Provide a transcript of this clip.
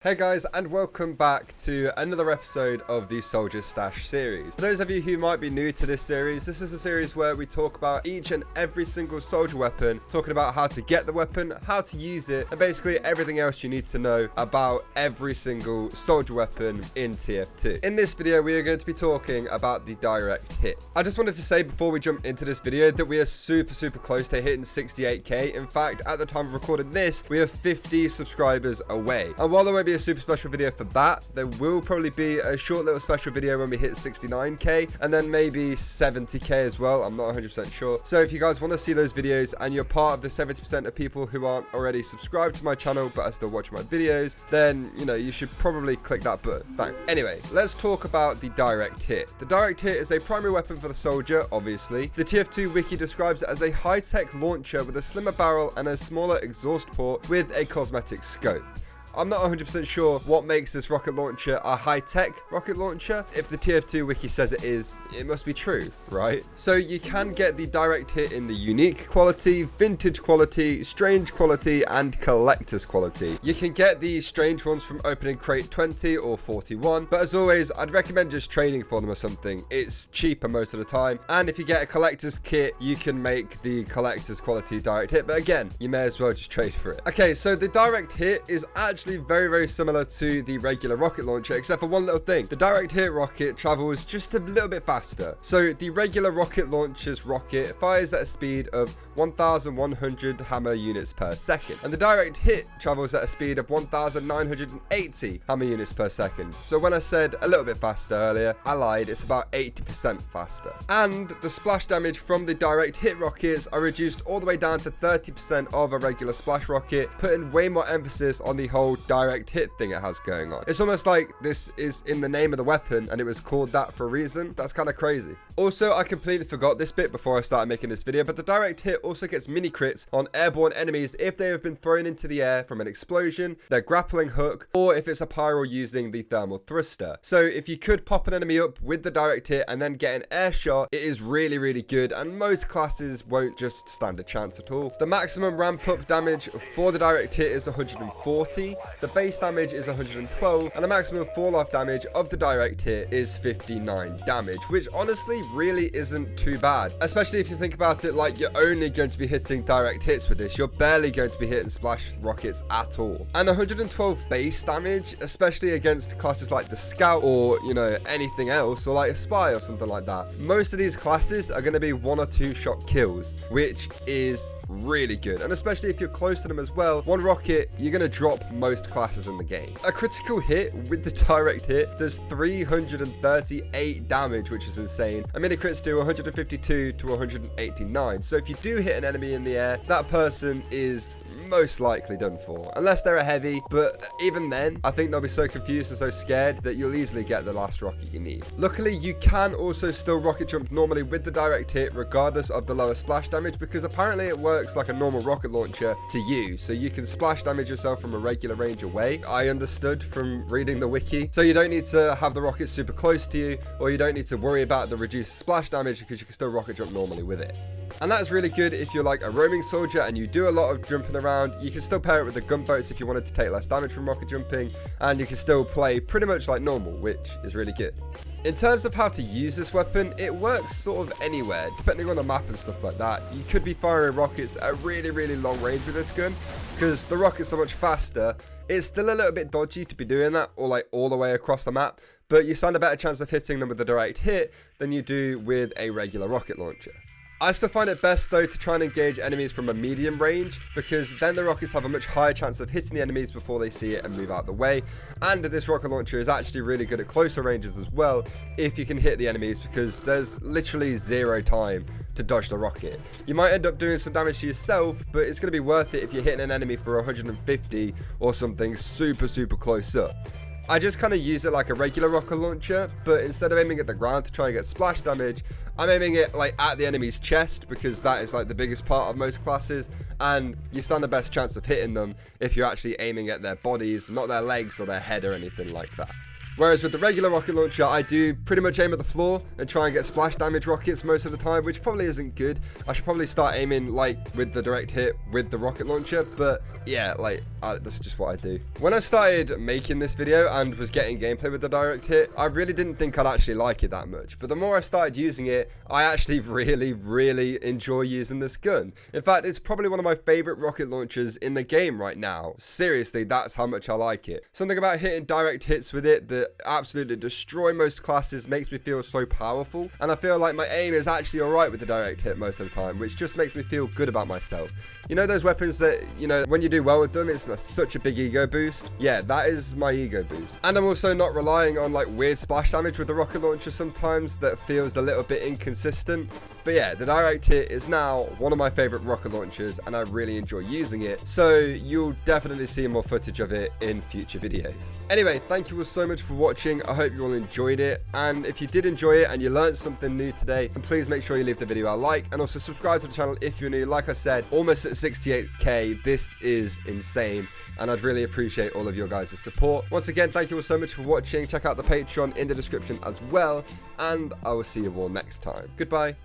Hey guys, and welcome back to another episode of the Soldier Stash series. For those of you who might be new to this series, this is a series where we talk about each and every single soldier weapon, talking about how to get the weapon, how to use it, and basically everything else you need to know about every single soldier weapon in TF2. In this video, we are going to be talking about the direct hit. I just wanted to say before we jump into this video that we are super close to hitting 68k. In fact, at the time of recording this, we are 50 subscribers away. And while there won't be a super special video for that, there will probably be a short little special video when we hit 69k, and then maybe 70k as well. I'm not 100% sure. So if you guys want to see those videos and you're part of the 70% of people who aren't already subscribed to my channel but are still watching my videos, then you should probably click that button. Thanks. Anyway, let's talk about the direct hit. The direct hit is a primary weapon for the soldier, obviously. The TF2 wiki describes it as a high-tech launcher with a slimmer barrel and a smaller exhaust port with a cosmetic scope. I'm not 100% sure what makes this rocket launcher a high-tech rocket launcher. If the TF2 wiki says it is, it must be true, right? So you can get the direct hit in the unique quality, vintage quality, strange quality, and collector's quality. You can get the strange ones from opening crate 20 or 41, but as always, I'd recommend just trading for them or something. It's cheaper most of the time, and if you get a collector's kit, you can make the collector's quality direct hit, but again, you may as well just trade for it. Okay, so the direct hit is actually very similar to the regular rocket launcher, except for one little thing. The direct hit rocket travels just a little bit faster. So the regular rocket launcher's rocket fires at a speed of 1,100 hammer units per second, and the direct hit travels at a speed of 1,980 hammer units per second. So when I said a little bit faster earlier, I lied. It's about 80% faster. And the splash damage from the direct hit rockets are reduced all the way down to 30% of a regular splash rocket, putting way more emphasis on the whole direct hit thing it has going on. It's almost like this is in the name of the weapon and it was called that for a reason. That's kind of crazy. Also, I completely forgot this bit before I started making this video, but the direct hit also gets mini crits on airborne enemies if they have been thrown into the air from an explosion, their grappling hook, or if it's a pyro using the thermal thruster. So if you could pop an enemy up with the direct hit and then get an air shot, it is really good, and most classes won't just stand a chance at all. The maximum ramp up damage for the direct hit is 140, the base damage is 112, and the maximum fall off damage of the direct hit is 59 damage, which honestly really isn't too bad, especially if you think about it like you're only going to be hitting direct hits with this. You're barely going to be hitting splash rockets at all. And 112 base damage, especially against classes like the Scout or anything else, or like a Spy or something like that. Most of these classes are going to be 1 or 2 shot kills, which is really good, and especially if you're close to them as well. One rocket, you're going to drop most classes in the game. A critical hit with the direct hit does 338 damage, which is insane. And mini crits do 152 to 189. So if you do hit an enemy in the air, that person is most likely done for, unless they're a heavy, but even then, I think they'll be so confused and so scared that you'll easily get the last rocket you need. Luckily, you can also still rocket jump normally with the direct hit, regardless of the lower splash damage, because apparently it works like a normal rocket launcher to you, so you can splash damage yourself from a regular range away. I understood from reading the wiki, so you don't need to have the rocket super close to you, or you don't need to worry about the reduced splash damage because you can still rocket jump normally with it. And that's really good if you're like a roaming soldier and you do a lot of jumping around. You can still pair it with the gunboats if you wanted to take less damage from rocket jumping, and you can still play pretty much like normal, which is really good. In terms of how to use this weapon, it works sort of anywhere, depending on the map and stuff like that. You could be firing rockets at really long range with this gun, because the rockets are much faster. It's still a little bit dodgy to be doing that, or like all the way across the map, but you stand a better chance of hitting them with a direct hit than you do with a regular rocket launcher. I still find it best though to try and engage enemies from a medium range, because then the rockets have a much higher chance of hitting the enemies before they see it and move out the way. And this rocket launcher is actually really good at closer ranges as well if you can hit the enemies, because there's literally 0 time to dodge the rocket. You might end up doing some damage to yourself, but it's going to be worth it if you're hitting an enemy for 150 or something super close up. I just kind of use it like a regular rocket launcher, but instead of aiming at the ground to try and get splash damage, I'm aiming it like at the enemy's chest, because that is like the biggest part of most classes, and you stand the best chance of hitting them if you're actually aiming at their bodies, not their legs or their head or anything like that. Whereas with the regular rocket launcher, I do pretty much aim at the floor and try and get splash damage rockets most of the time, which probably isn't good. I should probably start aiming like with the direct hit with the rocket launcher, but yeah, like that's just what I do. When I started making this video and was getting gameplay with the direct hit, I really didn't think I'd actually like it that much, but the more I started using it, I actually really enjoy using this gun. In fact, it's probably one of my favorite rocket launchers in the game right now. Seriously, that's how much I like it. Something about hitting direct hits with it that absolutely destroy most classes makes me feel so powerful, and I feel like my aim is actually alright with the direct hit most of the time, which just makes me feel good about myself. You know those weapons that, you know, when you do well with them, it's such a big ego boost? Yeah, that is my ego boost. And I'm also not relying on like weird splash damage with the rocket launcher sometimes that feels a little bit inconsistent. But yeah, the direct hit is now one of my favorite rocket launchers and I really enjoy using it. So you'll definitely see more footage of it in future videos. Anyway, thank you all so much for watching. I hope you all enjoyed it. And if you did enjoy it and you learned something new today, then please make sure you leave the video a like and also subscribe to the channel if you're new. Like I said, almost at 68k. This is insane. And I'd really appreciate all of your guys' support. Once again, thank you all so much for watching. Check out the Patreon in the description as well. And I will see you all next time. Goodbye.